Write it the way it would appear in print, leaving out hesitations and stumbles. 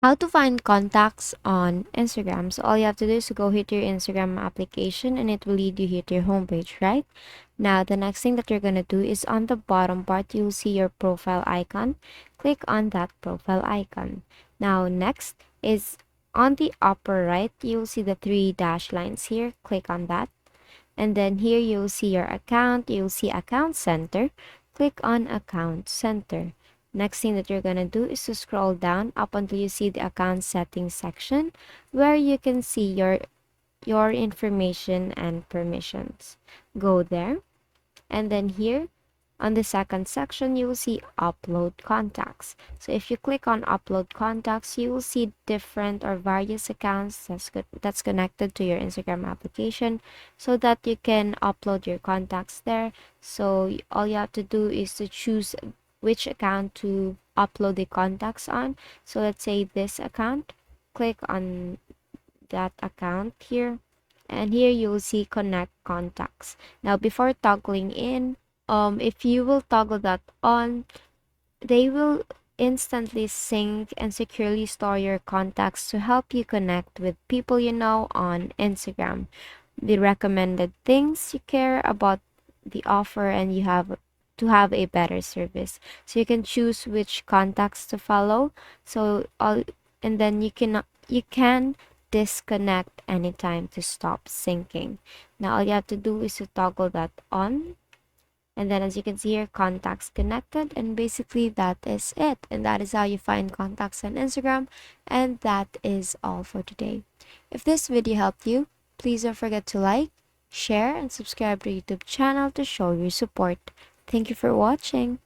How to find contacts on Instagram. So all you have to do is to go hit your Instagram application and it will lead you here to your homepage, right? Now the next thing that you're gonna do is on the bottom part, you'll see your profile icon. Click on that profile icon. Now next is on the upper right, you'll see the three dash lines here. Click on that. And then here you'll see your account. You'll see account center. Click on account center. Next thing that you're gonna do is to scroll down up until you see the account settings section where you can see your information and permissions. Go there, and then here on the second section, you will see upload contacts. So if you click on upload contacts, you will see different or various accounts that's connected to your Instagram application so that you can upload your contacts there. So all you have to do is to choose which account to upload the contacts on. So let's say this account, click on that account here, and here you will see connect contacts. Now before toggling in, if you will toggle that on, they will instantly sync and securely store your contacts to help you connect with people you know on Instagram. The recommended things you care about the offer, and you have to have a better service. So you can choose which contacts to follow. So all, and then you can disconnect anytime to stop syncing. Now all you have to do is to toggle that on, and then as you can see here, contacts connected, and basically that is it. And that is how you find contacts on Instagram. And that is all for today. If this video helped you, please don't forget to like, share, and subscribe to our YouTube channel to show your support. Thank you for watching.